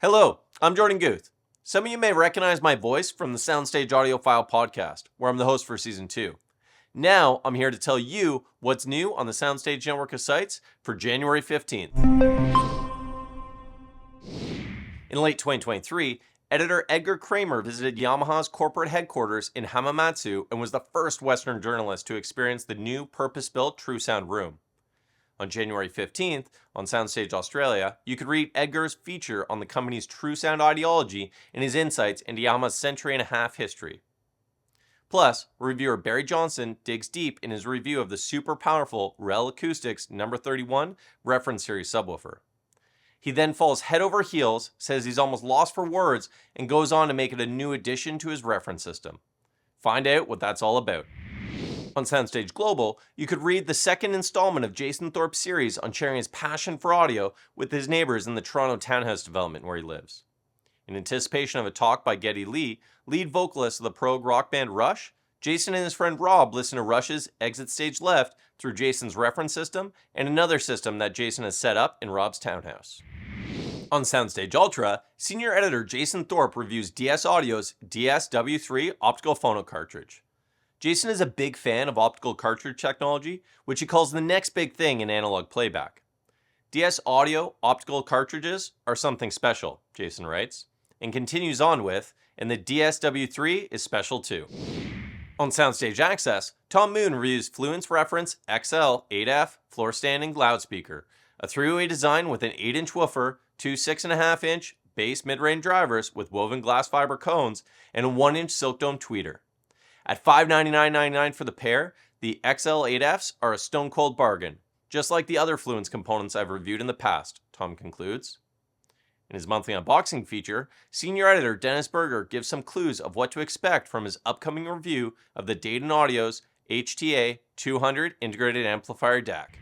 Hello, I'm Jordan Guth. Some of you may recognize my voice from the SoundStage Audiophile podcast, where I'm the host for Season 2. Now, I'm here to tell you what's new on the SoundStage network of sites for January 15th. In late 2023, editor Edgar Kramer visited Yamaha's corporate headquarters in Hamamatsu and was the first Western journalist to experience the new purpose-built TrueSound room. On January 15th, on SoundStage Australia, you could read Edgar's feature on the company's TrueSound ideology and his insights into Yamaha's century-and-a-half history. Plus, reviewer Barry Johnson digs deep in his review of the super powerful REL Acoustics No. 31 reference series subwoofer. He then falls head over heels, says he's almost lost for words, and goes on to make it a new addition to his reference system. Find out what that's all about. On SoundStage Global, you could read the second installment of Jason Thorpe's series on sharing his passion for audio with his neighbors in the Toronto townhouse development where he lives. In anticipation of a talk by Geddy Lee, lead vocalist of the prog rock band Rush, Jason and his friend Rob listen to Rush's Exit Stage Left through Jason's reference system and another system that Jason has set up in Rob's townhouse. On SoundStage Ultra, senior editor Jason Thorpe reviews DS Audio's DS-W3 optical phono cartridge. Jason is a big fan of optical cartridge technology, which he calls the next big thing in analog playback. DS Audio optical cartridges are something special, Jason writes, and continues on with, and the DS-W3 is special too. On SoundStage Access, Tom Moon reviews Fluance Reference XL 8F floor standing loudspeaker, a three-way design with an 8-inch woofer, two 6.5-inch bass mid-range drivers with woven glass fiber cones, and a 1-inch silk dome tweeter. At $599.99 for the pair, the XL8Fs are a stone-cold bargain, just like the other Fluance components I've reviewed in the past, Tom concludes. In his monthly unboxing feature, senior editor Dennis Berger gives some clues of what to expect from his upcoming review of the Dayton Audio's HTA 200 integrated amplifier DAC.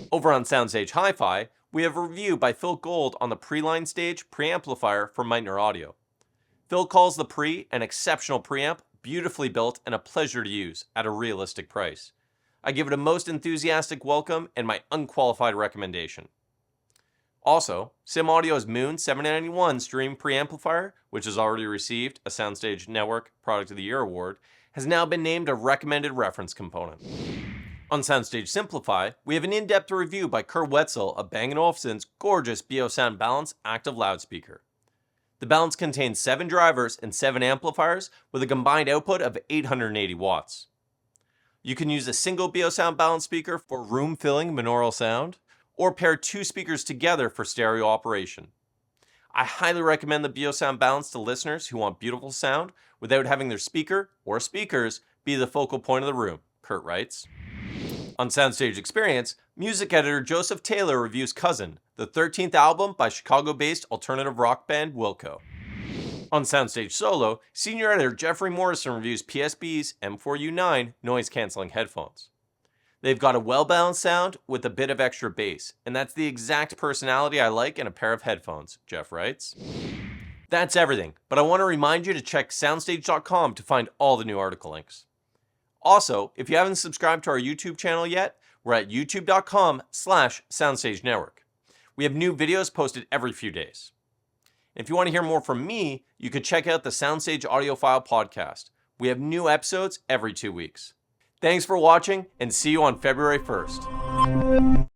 Over on SoundStage Hi-Fi, we have a review by Phil Gold on the Pre-Line Stage preamplifier from Meitner Audio. Phil calls the Pre an exceptional preamp, beautifully built, and a pleasure to use at a realistic price. I give it a most enthusiastic welcome and my unqualified recommendation. Also, Simaudio's Moon 791 stream preamplifier, which has already received a SoundStage Network Product of the Year award, has now been named a recommended reference component. On SoundStage Simplify, we have an in-depth review by Kurt Wetzel of Bang & Olufsen's gorgeous Biosound Balance active loudspeaker. The Balance contains 7 drivers and 7 amplifiers with a combined output of 880 watts. You can use a single Biosound Balance speaker for room-filling binaural sound, or pair 2 speakers together for stereo operation. I highly recommend the Biosound Balance to listeners who want beautiful sound without having their speaker or speakers be the focal point of the room, Kurt writes. On SoundStage Experience, music editor Joseph Taylor reviews Cousin, the 13th album by Chicago-based alternative rock band Wilco. On SoundStage Solo, senior editor Jeffrey Morrison reviews PSB's M4U9 noise-canceling headphones. They've got a well-balanced sound with a bit of extra bass, and that's the exact personality I like in a pair of headphones, Jeff writes. That's everything, but I want to remind you to check soundstage.com to find all the new article links. Also, if you haven't subscribed to our YouTube channel yet, we're at youtube.com/SoundStage Network. We have new videos posted every few days. If you want to hear more from me, you can check out the SoundStage Audiophile podcast. We have new episodes every 2 weeks. Thanks for watching, and see you on February 1st.